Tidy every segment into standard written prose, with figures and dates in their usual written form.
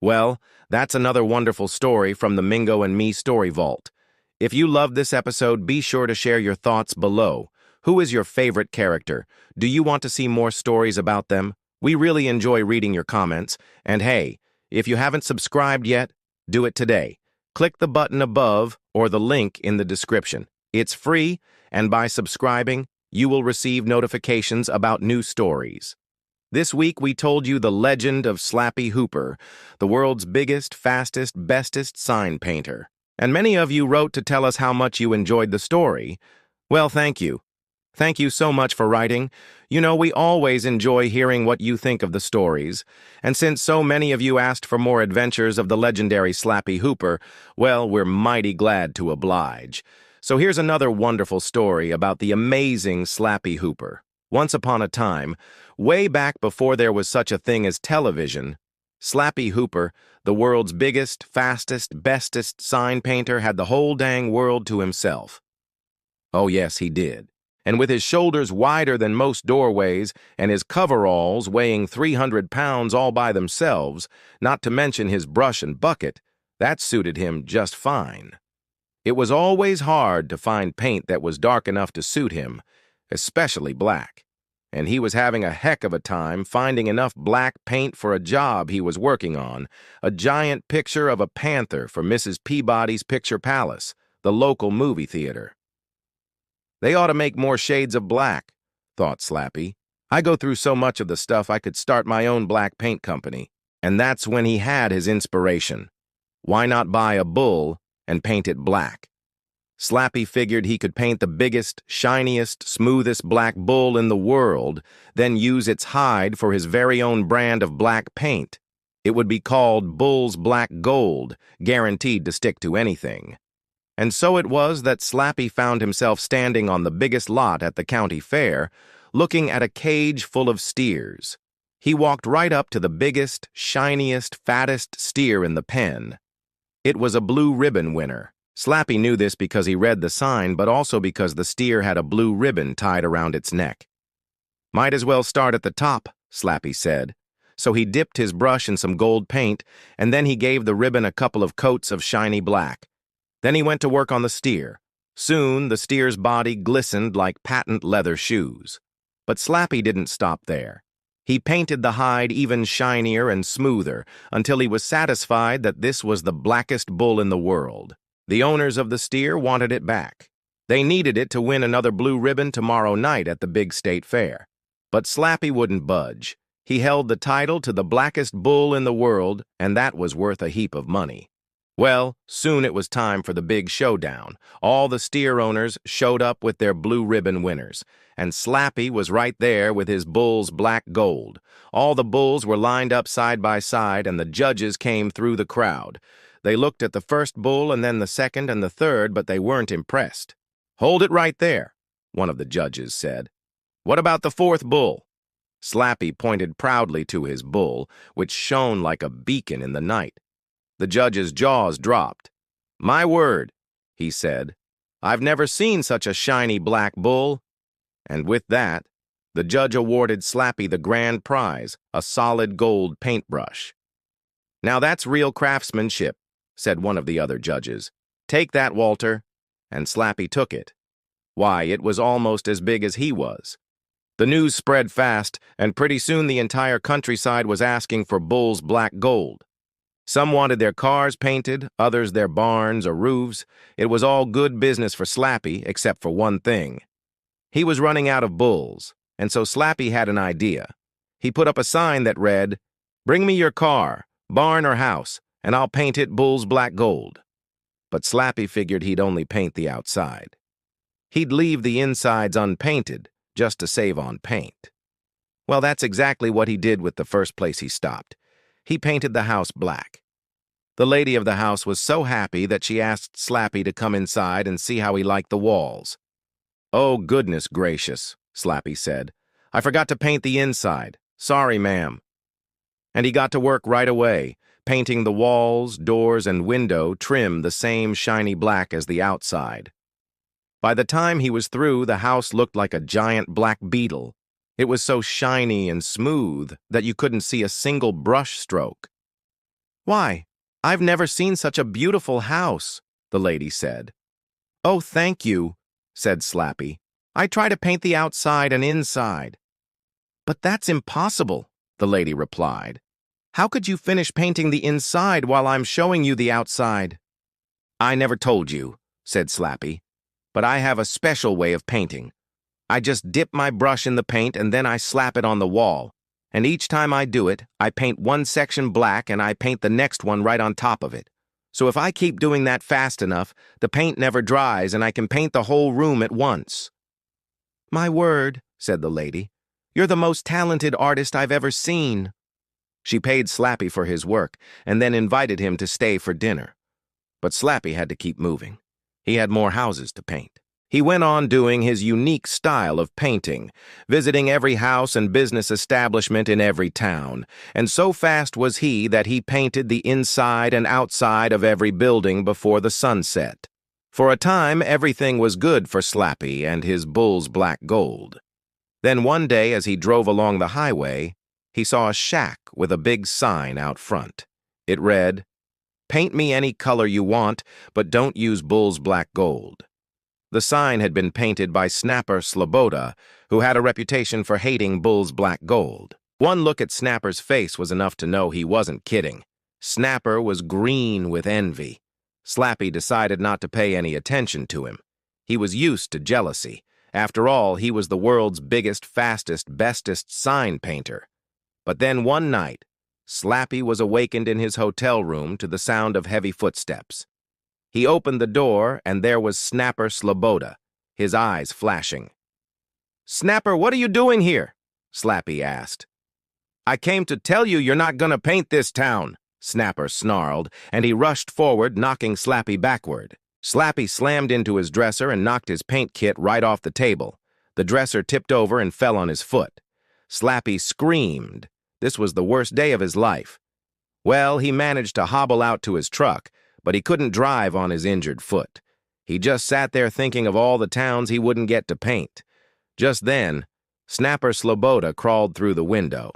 Well, that's another wonderful story from the Mingo and Me Story Vault. If you loved this episode, be sure to share your thoughts below. Who is your favorite character? Do you want to see more stories about them? We really enjoy reading your comments. And hey, if you haven't subscribed yet, do it today. Click the button above or the link in the description. It's free, and by subscribing, you will receive notifications about new stories. This week, we told you the legend of Slappy Hooper, the world's biggest, fastest, bestest sign painter. And many of you wrote to tell us how much you enjoyed the story. Well, thank you. Thank you so much for writing. You know, we always enjoy hearing what you think of the stories. And since so many of you asked for more adventures of the legendary Slappy Hooper, well, we're mighty glad to oblige. So here's another wonderful story about the amazing Slappy Hooper. Once upon a time, way back before there was such a thing as television, Slappy Hooper, the world's biggest, fastest, bestest sign painter, had the whole dang world to himself. Oh yes, he did. And with his shoulders wider than most doorways and his coveralls weighing 300 pounds all by themselves, not to mention his brush and bucket, that suited him just fine. It was always hard to find paint that was dark enough to suit him, especially black. And he was having a heck of a time finding enough black paint for a job he was working on, a giant picture of a panther for Mrs. Peabody's Picture Palace, the local movie theater. They ought to make more shades of black, thought Slappy. I go through so much of the stuff I could start my own black paint company. And that's when he had his inspiration. Why not buy a bull and paint it black? Slappy figured he could paint the biggest, shiniest, smoothest black bull in the world, then use its hide for his very own brand of black paint. It would be called Bull's Black Gold, guaranteed to stick to anything. And so it was that Slappy found himself standing on the biggest lot at the county fair, looking at a cage full of steers. He walked right up to the biggest, shiniest, fattest steer in the pen. It was a blue ribbon winner. Slappy knew this because he read the sign, but also because the steer had a blue ribbon tied around its neck. Might as well start at the top, Slappy said. So he dipped his brush in some gold paint, and then he gave the ribbon a couple of coats of shiny black. Then he went to work on the steer. Soon, the steer's body glistened like patent leather shoes. But Slappy didn't stop there. He painted the hide even shinier and smoother until he was satisfied that this was the blackest bull in the world. The owners of the steer wanted it back. They needed it to win another blue ribbon tomorrow night at the big state fair. But Slappy wouldn't budge. He held the title to the blackest bull in the world, and that was worth a heap of money. Well, soon it was time for the big showdown. All the steer owners showed up with their blue ribbon winners, and Slappy was right there with his bull's black gold. All the bulls were lined up side by side, and the judges came through the crowd. They looked at the first bull and then the second and the third, but they weren't impressed. "Hold it right there," one of the judges said. "What about the fourth bull?" Slappy pointed proudly to his bull, which shone like a beacon in the night. The judge's jaws dropped. "My word," he said, "I've never seen such a shiny black bull." And with that, the judge awarded Slappy the grand prize, a solid gold paintbrush. "Now that's real craftsmanship," said one of the other judges. "Take that, Walter." And Slappy took it. Why, it was almost as big as he was. The news spread fast, and pretty soon the entire countryside was asking for Bull's black gold. Some wanted their cars painted, others their barns or roofs. It was all good business for Slappy, except for one thing. He was running out of bulls, and so Slappy had an idea. He put up a sign that read, "Bring me your car, barn or house, and I'll paint it Bull's black gold." But Slappy figured he'd only paint the outside. He'd leave the insides unpainted, just to save on paint. Well, that's exactly what he did with the first place he stopped. He painted the house black. The lady of the house was so happy that she asked Slappy to come inside and see how he liked the walls. "Oh, goodness gracious," Slappy said. "I forgot to paint the inside. Sorry, ma'am." And he got to work right away, painting the walls, doors, and window trim the same shiny black as the outside. By the time he was through, the house looked like a giant black beetle. It was so shiny and smooth that you couldn't see a single brush stroke. Why, I've never seen such a beautiful house, the lady said. Oh, thank you, said Slappy. I try to paint the outside and inside. But that's impossible, the lady replied. How could you finish painting the inside while I'm showing you the outside? I never told you, said Slappy, but I have a special way of painting. I just dip my brush in the paint and then I slap it on the wall. And each time I do it, I paint one section black and I paint the next one right on top of it. So if I keep doing that fast enough, the paint never dries and I can paint the whole room at once. My word, said the lady. You're the most talented artist I've ever seen. She paid Slappy for his work and then invited him to stay for dinner. But Slappy had to keep moving. He had more houses to paint. He went on doing his unique style of painting, visiting every house and business establishment in every town, and so fast was he that he painted the inside and outside of every building before the sun set. For a time, everything was good for Slappy and his bull's black gold. Then one day, as he drove along the highway, he saw a shack with a big sign out front. It read, "Paint me any color you want, but don't use bull's black gold." The sign had been painted by Snapper Sloboda, who had a reputation for hating bull's black gold. One look at Snapper's face was enough to know he wasn't kidding. Snapper was green with envy. Slappy decided not to pay any attention to him. He was used to jealousy. After all, he was the world's biggest, fastest, bestest sign painter. But then one night, Slappy was awakened in his hotel room to the sound of heavy footsteps. He opened the door, and there was Snapper Sloboda, his eyes flashing. "Snapper, what are you doing here?" Slappy asked. "I came to tell you you're not gonna paint this town," Snapper snarled, and he rushed forward, knocking Slappy backward. Slappy slammed into his dresser and knocked his paint kit right off the table. The dresser tipped over and fell on his foot. Slappy screamed. This was the worst day of his life. Well, he managed to hobble out to his truck, but he couldn't drive on his injured foot. He just sat there thinking of all the towns he wouldn't get to paint. Just then, Snapper Sloboda crawled through the window.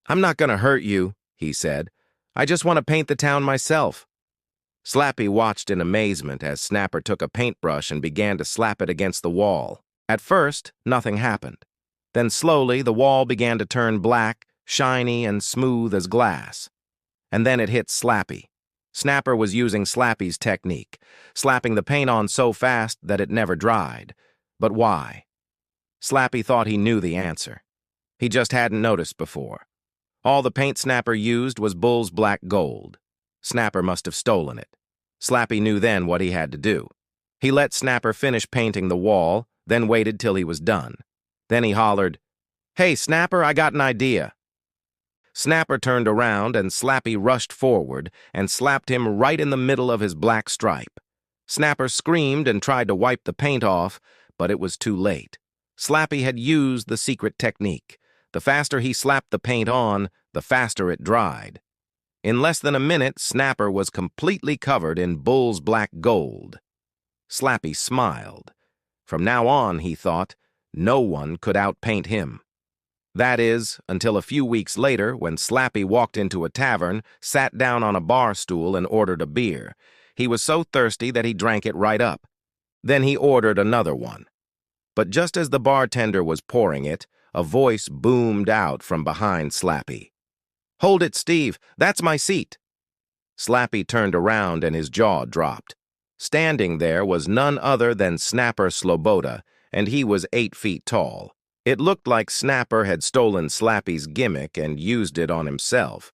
"I'm not gonna hurt you," he said. "I just want to paint the town myself." Slappy watched in amazement as Snapper took a paintbrush and began to slap it against the wall. At first, nothing happened. Then slowly, the wall began to turn black, shiny and smooth as glass. And then it hit Slappy. Snapper was using Slappy's technique, slapping the paint on so fast that it never dried. But why? Slappy thought he knew the answer. He just hadn't noticed before. All the paint Snapper used was bull's black gold. Snapper must have stolen it. Slappy knew then what he had to do. He let Snapper finish painting the wall, then waited till he was done. Then he hollered, "Hey, Snapper, I got an idea." Snapper turned around and Slappy rushed forward and slapped him right in the middle of his black stripe. Snapper screamed and tried to wipe the paint off, but it was too late. Slappy had used the secret technique. The faster he slapped the paint on, the faster it dried. In less than a minute, Snapper was completely covered in bull's black gold. Slappy smiled. From now on, he thought, no one could outpaint him. That is, until a few weeks later when Slappy walked into a tavern, sat down on a bar stool and ordered a beer. He was so thirsty that he drank it right up. Then he ordered another one. But just as the bartender was pouring it, a voice boomed out from behind Slappy. "Hold it, Steve. That's my seat." Slappy turned around and his jaw dropped. Standing there was none other than Snapper Sloboda, and he was 8 feet tall. It looked like Snapper had stolen Slappy's gimmick and used it on himself.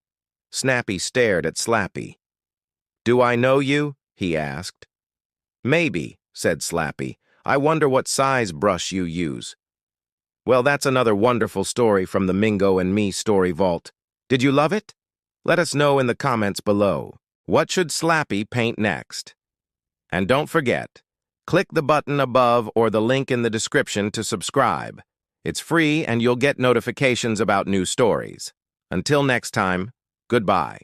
Snappy stared at Slappy. "Do I know you?" he asked. "Maybe," said Slappy. "I wonder what size brush you use." Well, that's another wonderful story from the Mingo and Me Story Vault. Did you love it? Let us know in the comments below. What should Slappy paint next? And don't forget, click the button above or the link in the description to subscribe. It's free and you'll get notifications about new stories. Until next time, goodbye.